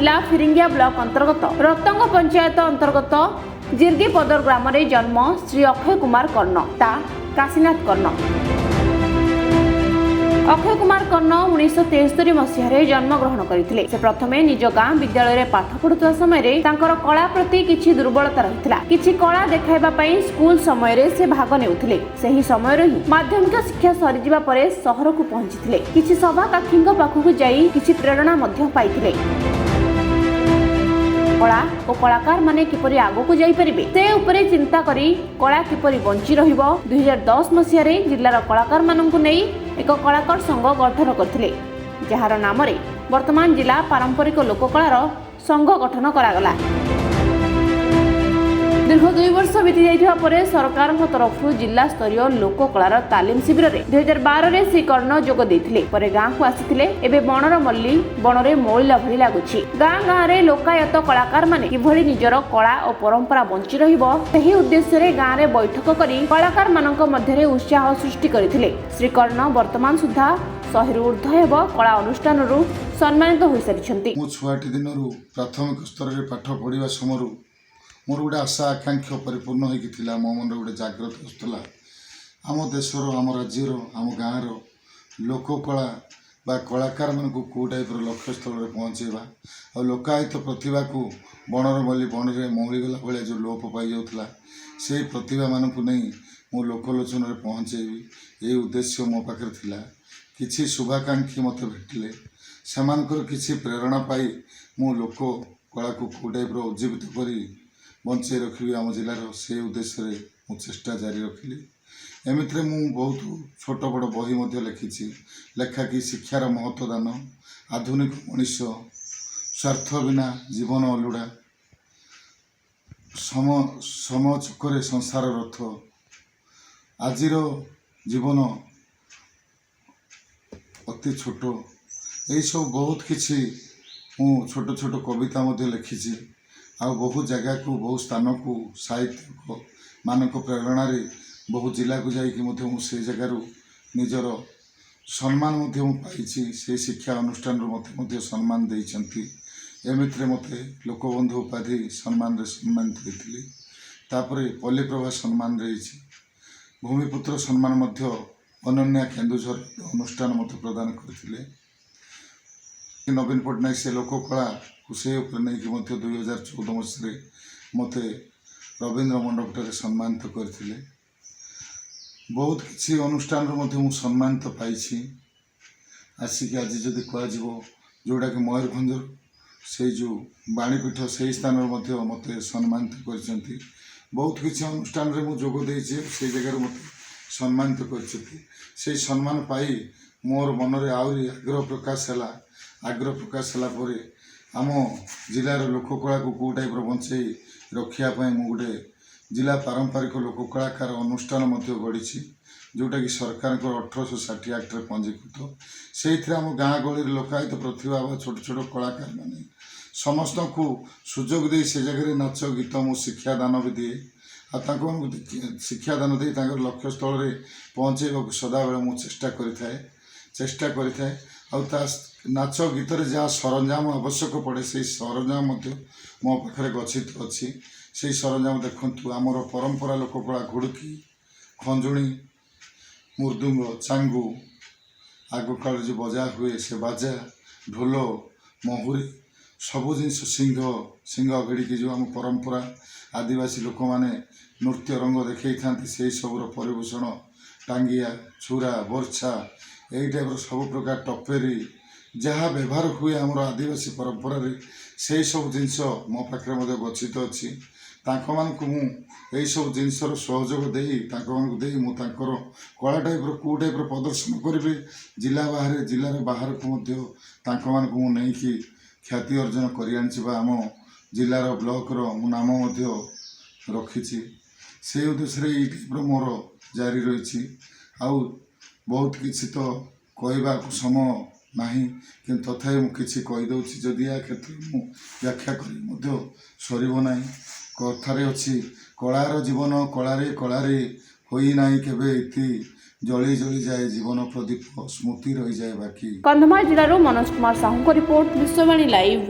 जिला फिरिंगिया ब्लॉक अंतर्गत रतंग पंचायत अंतर्गत जिर्गीपदर ग्राम रे जन्म श्री अक्षय कुमार कर्ण ता काशीनाथ कर्ण। अक्षय कुमार कर्ण 1973 मसीह जन्म ग्रहण करथिले। से प्रथमे निज गाँ विद्यालय रे पाठ पढुवा समय तांकर कला प्रति किछि दुर्बलता रहितला। किछि कला देखाइबा पई स्कूल समय रे से भाग नेउथिले। सेही समय रे ही माध्यमिक शिक्षा सरि जिबा परे शहर को पहुंचिथिले। किछि सभा काखींग पाखु जाई किछि प्रेरणा मध्य पाइथिले। कला और कलाकार माने किपरि आगो को जाई परिबे से उपरे चिंता करी कला किपरि बंची रहिबो 2010 मसीह रे जिल्लार कलाकार माननकु नै एक कलाकार संघ गठन करथिले, जहार नाम रे वर्तमान जिला पारंपरिक लोककलार संघ गठन करागला। दीर्घ 2 वर्ष बीती जाइथिबा परे सरकार तरफ जिला स्तरीय लोककलार तालीम शिविर रे 2012 रे श्री कर्ण जोग देथिले। परे गाँ को आसीथिले। एबे बनर मल्ली बनरे मौलिला भଳି लागुछि। गाँ गाँ रे लोकायत कलाकार माने किभଳି निजर कला और परंपरा बंची रहिबो सेही उद्देश्य रे गाँ रे बैठक करी कलाकार मानक मध्य उत्साह सृष्टि करथिले। श्री कर्ण वर्तमान सुधा 100 रु ऊर्ध्व हेब कला अनुष्ठान रु सम्मानित होई सारिछन्ति। मु छुआटी दिनरु प्राथमिक स्तर रे पाठ पढ़िबा समरु मोर गोटे आशा आकांक्षा परिपूर्ण होता मो मन गोटे जागृत होता आम देशर आम राज्यर आम गाँव लोककला बा कलाकार मानक कौ टाइप लक्ष्य स्थल में पहुँचेबा और लोकायत प्रतिभा को बनर मल्ली बन में मौलीगला भाया जो लोप पाई जाऊला से प्रतिभा मानक नहीं मो लोकलोचन में पहुँचेबी ये उद्देश्य मो पाखे थिला। किछि शुभाकांक्षी मत भेटिले सेमानकर किछि प्रेरणा पाई मो लोक कला को कौ टाइप उज्जीवित करी बंचे रखी आम जिलार से उद्देश्य मु चेष्टा जारी रखिली। एमित्रे मु बहुत छोट बड़ बही मध्य लिखिछि लेखा कि शिक्षार महत्व दान आधुनिक मनीष स्वार्थ बिना जीवन अलुड़ा सम चक्रे संसार रथ आजिर जीवन अति छोट यही सब बहुत किछि मु छोट छोट कविता मध्य लिखिछि आ बहु जगह को बहु स्थान को साहित्य मानक प्रेरणा रे बहु जिला को जाकि से जगार निजर सम्मान पाई से शिक्षा अनुष्ठान मत सम्मान देइछंती। एमित्रे मते लोकबंधु उपाधि सम्मान रे सम्मानित होइथिली। तापरे पल्लीप्रभा सम्मान रही भूमिपुत्र सम्मान मध्य अनन्या केन्दुझर अनुष्ठान मत प्रदान करथिले। नवीन पट्टनायक से लोककला से नहीं कि 2014 मसीह मत रवींद्र मंडप सम्मानित करथिले। बहुत किसी अनुष्ठान मु सम्मानित पाई आसिक आज जदि कह जोड़ा कि मयूरभंज से जो बाणीपीठ से स्थान मत सम्मानित कर बहुत किसी अनुष्ठान में जोग देचे से जगह मत सम्मानित कर सम्मान पाई मोर मन में आहरी आग्रह प्रकाश है आम जिलार लोककला को कौ टाइप बंचे रखापी मु गोटे जिला पारंपरिक लोककलाकार अनुष्ठान गढ़ी जोटा कि सरकार 1860 एक्ट पंजीकृत से आम गाँ गहली लोकायत प्रतिभा छोट छोट कलाकार मैंने समस्त को सुजोग दे से जगह नाच गीत मु शिक्षादान भी दिए शिक्षादान दे लक्ष्य स्थल में पहुँचे सदाबले मु चेष्टा करें नाच गीत जहाँ सरंजाम आवश्यक पड़े से सरंजाम मो पाखे गच्छित अच्छी से सरंजाम देखु आमर परंपरा लोककला घुड़की खंजुणी मृदुंग चांगू आग काल जो बजा हुए से बाजा ढोल महुरी सबू जिन सिंह भिड़की जो आम परंपरा आदिवासी लोक मैंने नृत्य रंग देखई था से सबूर परिवेषण टांगिया छुरा बर्छा यही टाइप सब प्रकार टपेरी जहाँ व्यवहार हुए आमर आदिवासी परंपरा से सब जिनस मो पाखे गच्छित अच्छी सब जिनसर सहयोग दे मुझे कला टाइप कौ टाइप प्रदर्शन करी जिला बाहर को नहीं ख्याति अर्जन कर आम जिलार ब्लॉक मो नाम रखी से उद्देश्य ये टाइप मोर जारी रही आउ बहुत किसी तो कहवा समय नहीं कि तथापि मुझे कहीदे जदि या क्षेत्र में व्याख्या कर सरना कथार अच्छी कलार जीवन कलारे कलारे होई नाई केबे इति जली जली जाए जीवन प्रदीप स्मृति रही जाए बाकी। कंधमाल जिलारो मनोज कुमार साहू को रिपोर्ट विश्ववाणी लाइव।